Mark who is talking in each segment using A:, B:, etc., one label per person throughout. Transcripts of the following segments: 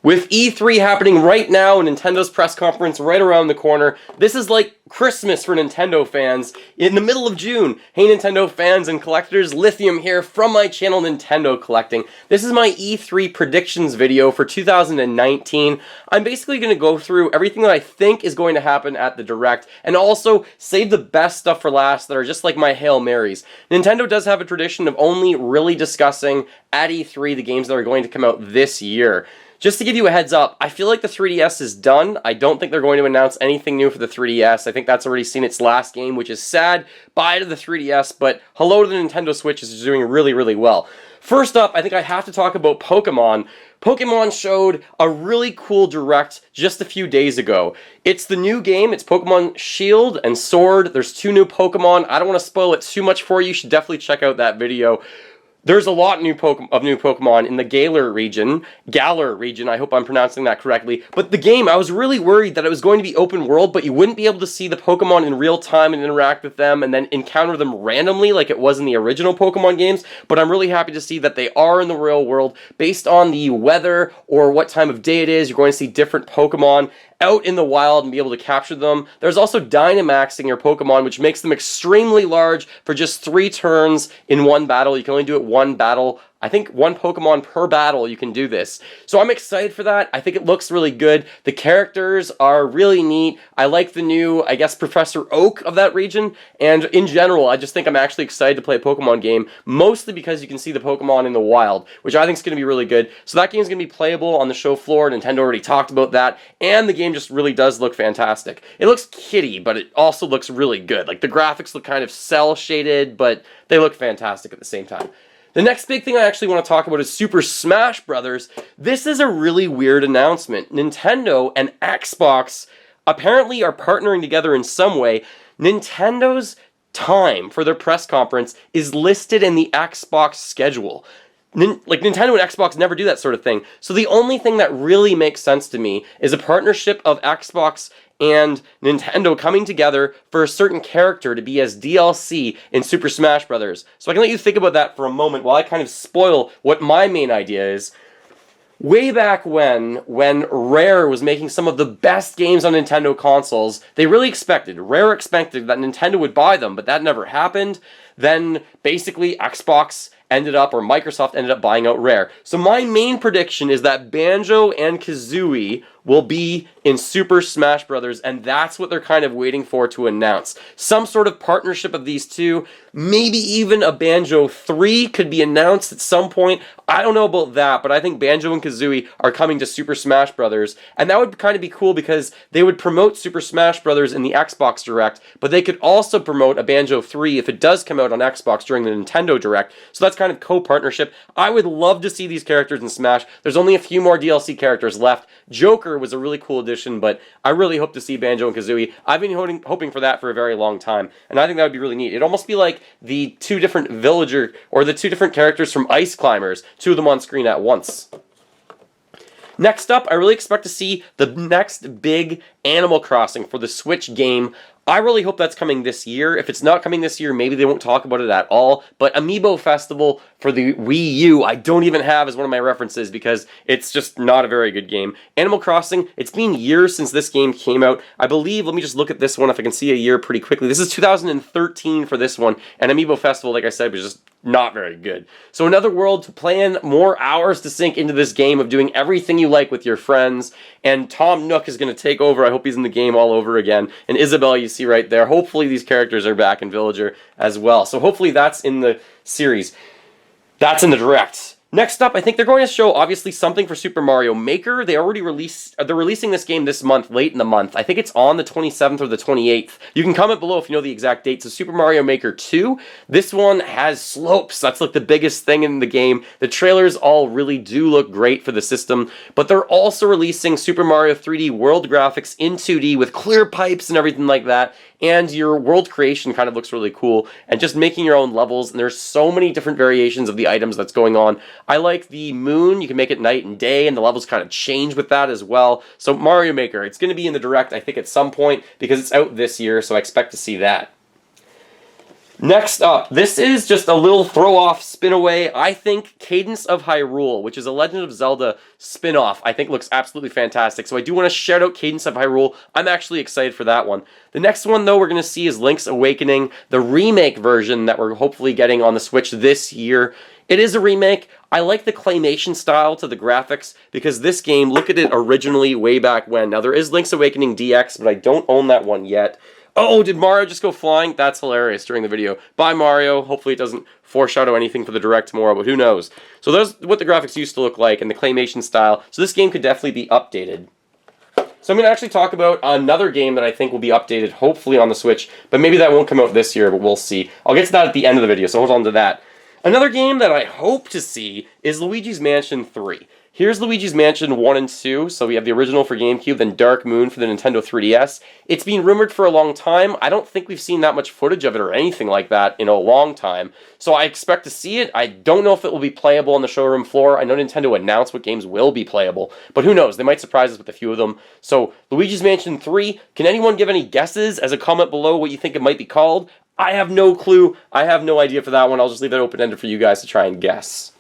A: With E3 happening right now and Nintendo's press conference right around the corner, this is like Christmas for Nintendo fans in the middle of June. Hey Nintendo fans and collectors, Lithium here from my channel Nintendo Collecting. This is my E3 predictions video for 2019. I'm basically going to go through everything that I think is going to happen at the Direct and also save the best stuff for last that are just like my Hail Marys. Nintendo does have a tradition of only really discussing at E3 the games that are going to come out this year. Just to give you a heads up, I feel like the 3DS is done. I don't think they're going to announce anything new for the 3DS. I think that's already seen its last game, which is sad. Bye to the 3DS, but hello to the Nintendo Switch, is doing really, really well. First up, I think I have to talk about Pokemon. Pokemon showed a really cool Direct just a few days ago. It's the new game. It's Pokemon Shield and Sword. There's 2 new Pokemon. I don't want to spoil it too much for you. You should definitely check out that video. There's a lot of new Pokemon in the Galar region, I hope I'm pronouncing that correctly. But the game, I was really worried that it was going to be open world, but you wouldn't be able to see the Pokemon in real time and interact with them and then encounter them randomly like it was in the original Pokemon games. But I'm really happy to see that they are in the real world. Based on the weather or what time of day it is, you're going to see different Pokemon out in the wild and be able to capture them. There's also Dynamaxing your Pokemon, which makes them extremely large for just 3 turns in one battle. You can only do it one battle. I think 1 Pokemon per battle you can do this. So I'm excited for that. I think it looks really good. The characters are really neat. I like the new, I guess, Professor Oak of that region. And in general, I just think I'm actually excited to play a Pokemon game, mostly because you can see the Pokemon in the wild, which I think is going to be really good. So that game is going to be playable on the show floor. Nintendo already talked about that. And the game just really does look fantastic. It looks kiddie, but it also looks really good. Like the graphics look kind of cel-shaded, but they look fantastic at the same time. The next big thing I actually want to talk about is Super Smash Bros. This is a really weird announcement. Nintendo and Xbox apparently are partnering together in some way. Nintendo's time for their press conference is listed in the Xbox schedule. Like, Nintendo and Xbox never do that sort of thing. So the only thing that really makes sense to me is a partnership of Xbox and Nintendo coming together for a certain character to be as DLC in Super Smash Bros. So I can let you think about that for a moment while I kind of spoil what my main idea is. Way back when Rare was making some of the best games on Nintendo consoles, Rare expected that Nintendo would buy them, but that never happened. Then, basically, Xbox ended up, or Microsoft ended up buying out Rare. So my main prediction is that Banjo and Kazooie will be in Super Smash Bros., and that's what they're kind of waiting for to announce. Some sort of partnership of these two, maybe even a Banjo 3 could be announced at some point. I don't know about that, but I think Banjo and Kazooie are coming to Super Smash Bros., and that would kind of be cool because they would promote Super Smash Bros. In the Xbox Direct, but they could also promote a Banjo 3 if it does come out on Xbox during the Nintendo Direct, so that's kind of co-partnership. I would love to see these characters in Smash. There's only a few more DLC characters left. Joker was a really cool addition, but I really hope to see Banjo and Kazooie. I've been hoping for that for a very long time, and I think that would be really neat. It'd almost be like the 2 different villager, or the 2 different characters from Ice Climbers, 2 of them on screen at once. Next up, I really expect to see the next big Animal Crossing for the Switch game. I really hope that's coming this year. If it's not coming this year, maybe they won't talk about it at all. But Amiibo Festival for the Wii U, I don't even have as one of my references because it's just not a very good game. Animal Crossing, it's been years since this game came out. I believe, let me just look at this one if I can see a year pretty quickly. This is 2013 for this one, and Amiibo Festival, like I said, was just not very good. So another world to plan, more hours to sink into this game of doing everything you like with your friends, and Tom Nook is going to take over. I hope he's in the game all over again. And Isabelle, you see right there. Hopefully these characters are back in Villager as well. So hopefully that's in the series. That's in the Direct. Next up, I think they're going to show, obviously, something for Super Mario Maker. They're releasing this game this month, late in the month. I think it's on the 27th or the 28th. You can comment below if you know the exact date. So Super Mario Maker 2, this one has slopes. That's like the biggest thing in the game. The trailers all really do look great for the system, but they're also releasing Super Mario 3D World graphics in 2D with clear pipes and everything like that. And your world creation kind of looks really cool, and just making your own levels, and there's so many different variations of the items that's going on. I like the moon. You can make it night and day, and the levels kind of change with that as well. So Mario Maker, it's going to be in the Direct, I think, at some point, because it's out this year, so I expect to see that. Next up, this is just a little throw-off, spin-away. I think Cadence of Hyrule, which is a Legend of Zelda spin-off, I think looks absolutely fantastic. So I do want to shout out Cadence of Hyrule. I'm actually excited for that one. The next one, though, we're going to see is Link's Awakening, the remake version that we're hopefully getting on the Switch this year. It is a remake. I like the claymation style to the graphics because this game, look at it originally way back when. Now, there is Link's Awakening DX, but I don't own that one yet. Oh, did Mario just go flying? That's hilarious during the video. Bye, Mario. Hopefully it doesn't foreshadow anything for the Direct tomorrow, but who knows. So that's what the graphics used to look like and the claymation style. So this game could definitely be updated. So I'm going to actually talk about another game that I think will be updated, hopefully on the Switch, but maybe that won't come out this year, but we'll see. I'll get to that at the end of the video, so hold on to that. Another game that I hope to see is Luigi's Mansion 3. Here's Luigi's Mansion 1 and 2, so we have the original for GameCube, then Dark Moon for the Nintendo 3DS. It's been rumored for a long time. I don't think we've seen that much footage of it or anything like that in a long time, so I expect to see it. I don't know if it will be playable on the showroom floor. I know Nintendo announced what games will be playable, but who knows? They might surprise us with a few of them. So, Luigi's Mansion 3, can anyone give any guesses as a comment below what you think it might be called? I have no clue. I have no idea for that one. I'll just leave that open-ended for you guys to try and guess.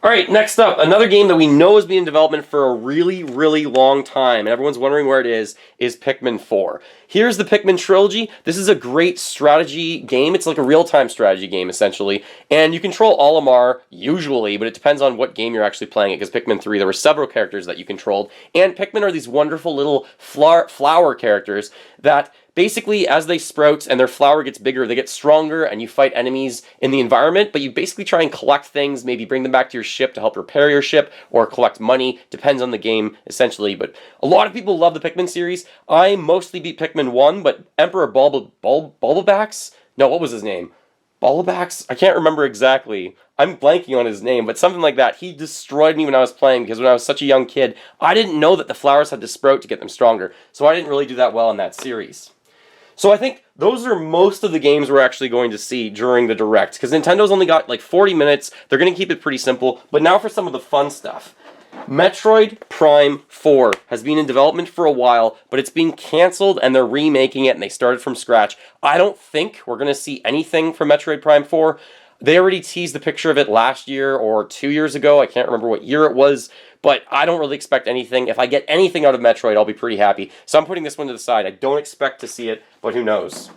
A: Alright, next up, another game that we know has been in development for a really, really long time, and everyone's wondering where it is Pikmin 4. Here's the Pikmin trilogy. This is a great strategy game. It's like a real-time strategy game, essentially, and you control Olimar, usually, but it depends on what game you're actually playing it, because Pikmin 3, there were several characters that you controlled, and Pikmin are these wonderful little flower characters that basically, as they sprout and their flower gets bigger, they get stronger and you fight enemies in the environment, but you basically try and collect things, maybe bring them back to your ship to help repair your ship, or collect money, depends on the game, essentially. But a lot of people love the Pikmin series. I mostly beat Pikmin 1, but Emperor Bulbabax? No, what was his name? Bulbabax? I can't remember exactly. I'm blanking on his name, but something like that. He destroyed me when I was playing, because when I was such a young kid, I didn't know that the flowers had to sprout to get them stronger, so I didn't really do that well in that series. So I think those are most of the games we're actually going to see during the Direct, because Nintendo's only got like 40 minutes, they're going to keep it pretty simple, but now for some of the fun stuff. Metroid Prime 4 has been in development for a while, but it's been cancelled and they're remaking it and they started from scratch. I don't think we're going to see anything from Metroid Prime 4. They already teased the picture of it last year or 2 years ago, I can't remember what year it was, but I don't really expect anything. If I get anything out of Metroid, I'll be pretty happy. So I'm putting this one to the side. I don't expect to see it, but who knows.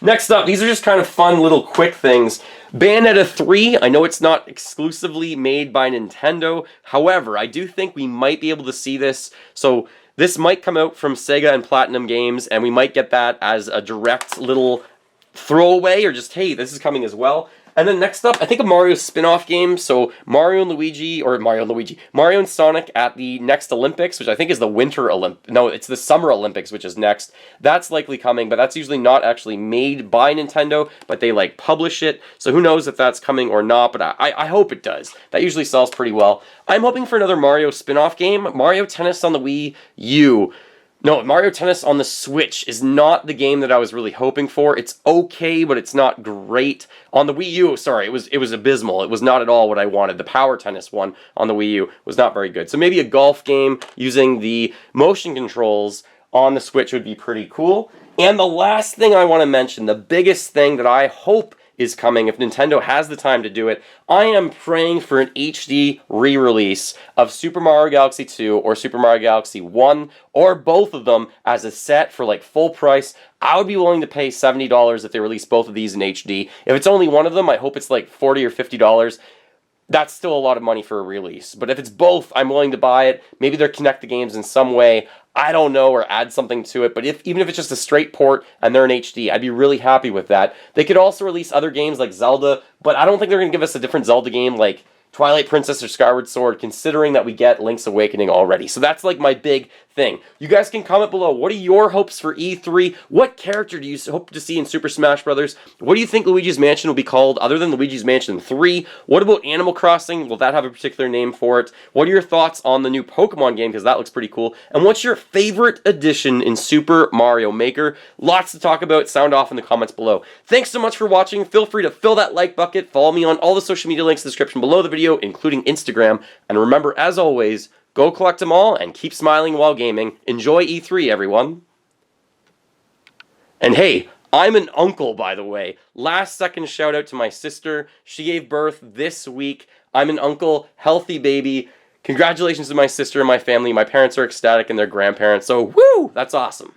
A: Next up, these are just kind of fun little quick things. Bayonetta 3, I know it's not exclusively made by Nintendo. However, I do think we might be able to see this. So this might come out from Sega and Platinum Games, and we might get that as a direct little throwaway, or just, hey, this is coming as well. And then next up, I think a Mario spin-off game, so Mario and Sonic at the next Olympics, which I think is the it's the Summer Olympics, which is next. That's likely coming, but that's usually not actually made by Nintendo, but they like publish it, so who knows if that's coming or not, but I hope it does. That usually sells pretty well. I'm hoping for another Mario spin-off game, Mario Tennis on the Wii U. No, Mario Tennis on the Switch is not the game that I was really hoping for. It's okay, but it's not great. On the Wii U, sorry, it was abysmal. It was not at all what I wanted. The Power Tennis one on the Wii U was not very good. So maybe a golf game using the motion controls on the Switch would be pretty cool. And the last thing I want to mention, the biggest thing that I hope is coming, if Nintendo has the time to do it, I am praying for an HD re-release of Super Mario Galaxy 2 or Super Mario Galaxy 1, or both of them as a set for like full price. I would be willing to pay $70 if they release both of these in HD. If it's only one of them, I hope it's like $40 or $50. That's still a lot of money for a release. But if it's both, I'm willing to buy it. Maybe they'll connect the games in some way. I don't know, or add something to it. But even if it's just a straight port and they're in HD, I'd be really happy with that. They could also release other games like Zelda, but I don't think they're going to give us a different Zelda game like Twilight Princess or Skyward Sword, considering that we get Link's Awakening already. So that's like my big thing. You guys can comment below. What are your hopes for E3? What character do you hope to see in Super Smash Bros.? What do you think Luigi's Mansion will be called other than Luigi's Mansion 3? What about Animal Crossing? Will that have a particular name for it? What are your thoughts on the new Pokemon game? Because that looks pretty cool. And what's your favorite addition in Super Mario Maker? Lots to talk about. Sound off in the comments below. Thanks so much for watching. Feel free to fill that like bucket. Follow me on all the social media links in the description below the video, including Instagram. And remember, as always, go collect them all and keep smiling while gaming. Enjoy E3, everyone. And hey, I'm an uncle, by the way. Last second shout out to my sister. She gave birth this week. I'm an uncle, healthy baby. Congratulations to my sister and my family. My parents are ecstatic and their grandparents. So, woo! That's awesome.